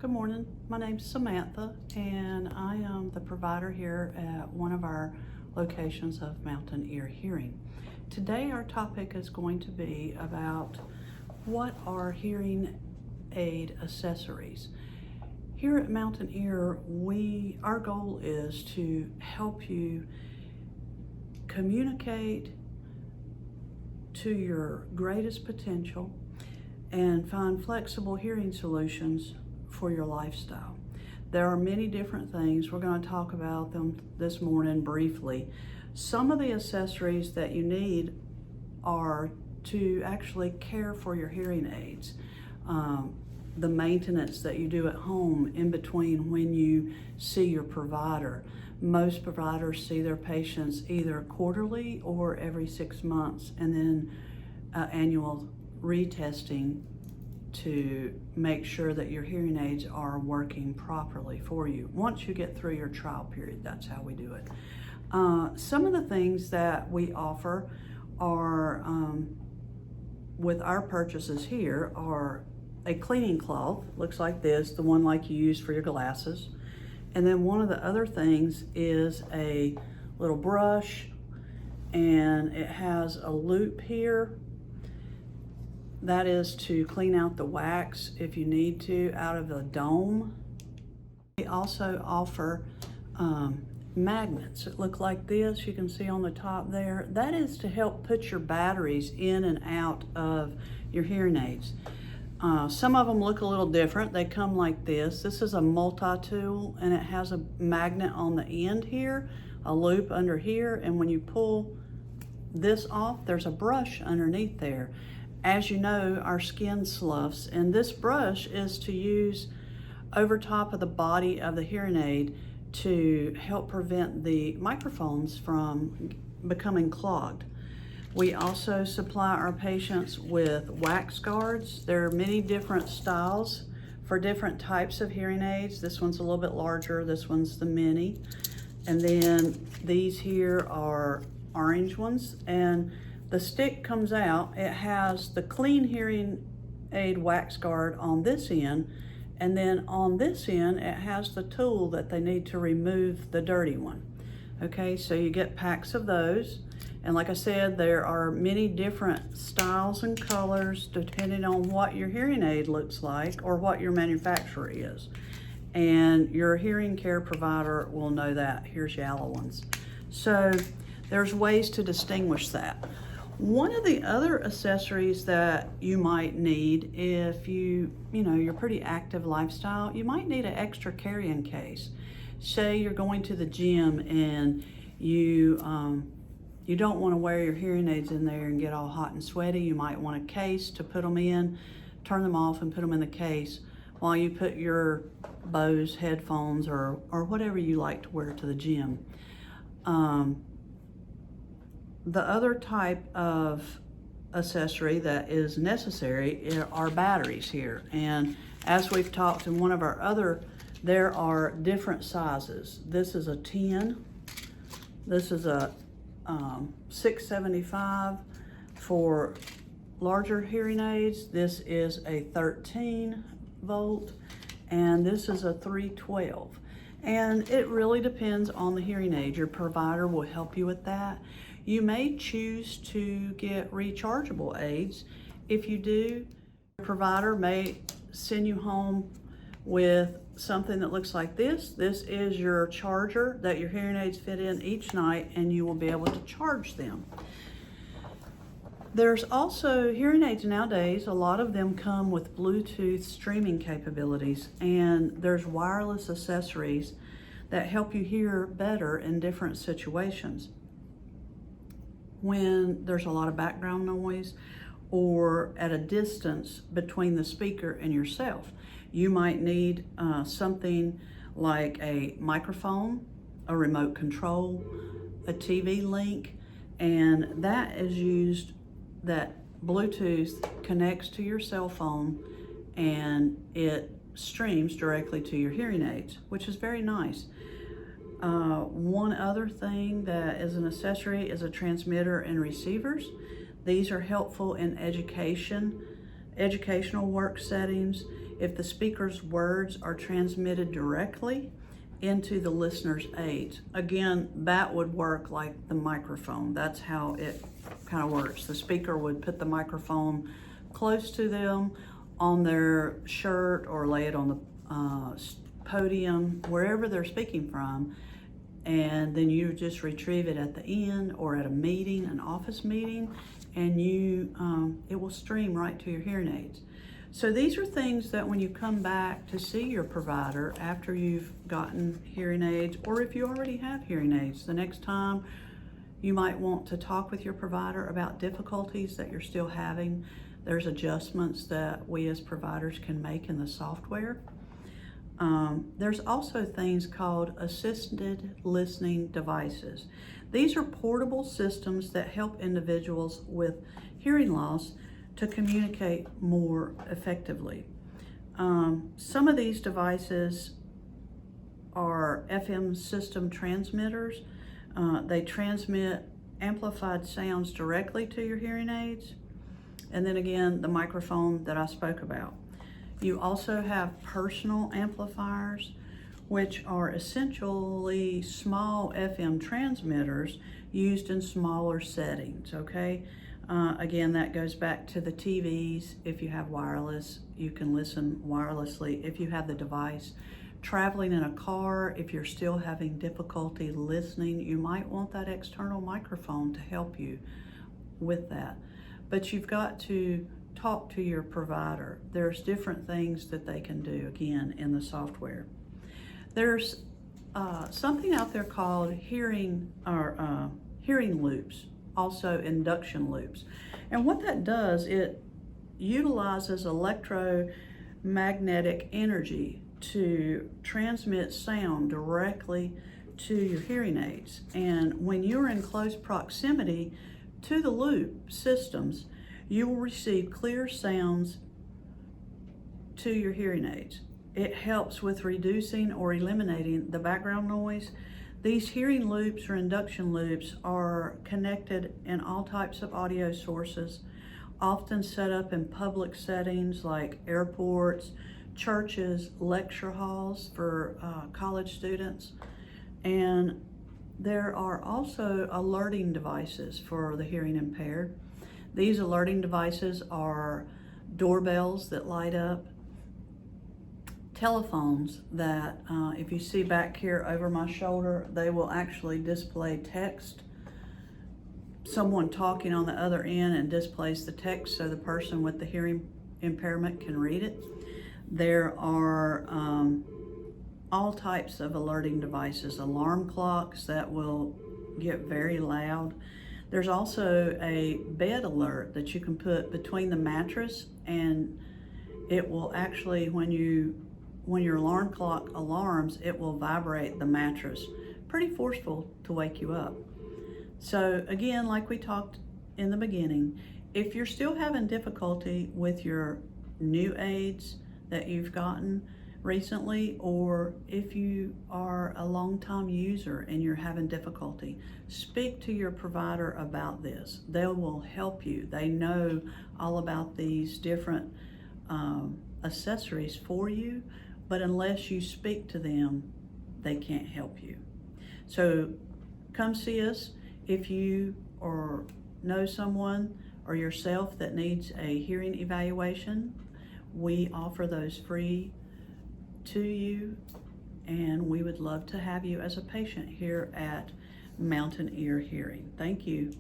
Good morning. My name's Samantha, and I am the provider here at one of our locations of Mountain Ear Hearing. Today our topic is going to be about what are hearing aid accessories. Here at Mountain Ear, our goal is to help you communicate to your greatest potential and find flexible hearing solutions for your lifestyle. There are many different things. We're going to talk about them this morning briefly. Some of the accessories that you need are to actually care for your hearing aids. The maintenance that you do at home in between when you see your provider. Most providers see their patients either quarterly or every 6 months, and then annual retesting to make sure that your hearing aids are working properly for you. Once you get through your trial period, that's how we do it. Some of the things that we offer are, with our purchases here, are a cleaning cloth, looks like this, the one like you use for your glasses. And then one of the other things is a little brush, and it has a loop here. That is to clean out the wax if you need to out of the dome. We also offer magnets that look like this. You can see on the top there. That is to help put your batteries in and out of your hearing aids. Some of them look a little different. They come like this. This is a multi-tool, and it has a magnet on the end here, a loop under here, and when you pull this off, there's a brush underneath there. As you know, our skin sloughs, and this brush is to use over top of the body of the hearing aid to help prevent the microphones from becoming clogged. We also supply our patients with wax guards. There are many different styles for different types of hearing aids. This one's a little bit larger, this one's the mini. And then these here are orange ones, and the stick comes out. It has the clean hearing aid wax guard on this end, and then on this end it has the tool that they need to remove the dirty one. Okay, so you get packs of those, and like I said, there are many different styles and colors depending on what your hearing aid looks like or what your manufacturer is, and your hearing care provider will know that. Here's yellow ones. So there's ways to distinguish that. One of the other accessories that you might need if you're pretty active lifestyle, you might need an extra carrying case. Say you're going to the gym and you don't want to wear your hearing aids in there and get all hot and sweaty. You might want a case to put them in, turn them off and put them in the case while you put your Bose headphones or whatever you like to wear to the gym. The other type of accessory that is necessary are batteries here. And as we've talked in one of our other, there are different sizes. This is a 10. This is a 675 for larger hearing aids. This is a 13 volt, and this is a 312. And it really depends on the hearing aid. Your provider will help you with that. You may choose to get rechargeable aids. If you do, your provider may send you home with something that looks like this. This is your charger that your hearing aids fit in each night, and you will be able to charge them. There's also hearing aids nowadays, a lot of them come with Bluetooth streaming capabilities, and there's wireless accessories that help you hear better in different situations. When there's a lot of background noise or at a distance between the speaker and yourself, you might need something like a microphone, a remote control, a TV link, and that is used, that Bluetooth connects to your cell phone and it streams directly to your hearing aids, which is very nice. One other thing that is an accessory is a transmitter and receivers. These are helpful in educational work settings. if the speaker's words are transmitted directly into the listener's aids. Again, that would work like the microphone. That's how it kind of works. The speaker would put the microphone close to them on their shirt or lay it on the podium, wherever they're speaking from, and then you just retrieve it at the end or at a meeting, an office meeting, and it will stream right to your hearing aids. So these are things that when you come back to see your provider after you've gotten hearing aids, or if you already have hearing aids, the next time you might want to talk with your provider about difficulties that you're still having. There's adjustments that we as providers can make in the software. There's also things called assisted listening devices. These are portable systems that help individuals with hearing loss to communicate more effectively. Some of these devices are FM system transmitters. They transmit amplified sounds directly to your hearing aids. And then again, the microphone that I spoke about. You also have personal amplifiers, which are essentially small FM transmitters used in smaller settings, okay? Again, that goes back to the TVs. If you have wireless, you can listen wirelessly if you have the device. Traveling in a car, if you're still having difficulty listening, you might want that external microphone to help you with that. But you've got to talk to your provider. There's different things that they can do, again, in the software. There's something out there called hearing loops, also induction loops. And what that does, it utilizes electromagnetic energy to transmit sound directly to your hearing aids. And when you're in close proximity to the loop systems, you will receive clear sounds to your hearing aids. It helps with reducing or eliminating the background noise. These hearing loops or induction loops are connected in all types of audio sources, often set up in public settings like airports, churches, lecture halls for college students. And there are also alerting devices for the hearing impaired. These alerting devices are doorbells that light up, telephones that, if you see back here over my shoulder, they will actually display text. Someone talking on the other end and displays the text so the person with the hearing impairment can read it. There are all types of alerting devices, alarm clocks that will get very loud. There's also a bed alert that you can put between the mattress, and it will actually, when your alarm clock alarms, it will vibrate the mattress. Pretty forceful to wake you up. So again, like we talked in the beginning, if you're still having difficulty with your new aids that you've gotten recently, or if you are a long-time user and you're having difficulty, speak to your provider about this. They will help you. They know all about these different accessories for you, but unless you speak to them, they can't help you. So come see us if you or know someone or yourself that needs a hearing evaluation. We offer those free to you, and we would love to have you as a patient here at Mountain Ear Hearing. Thank you.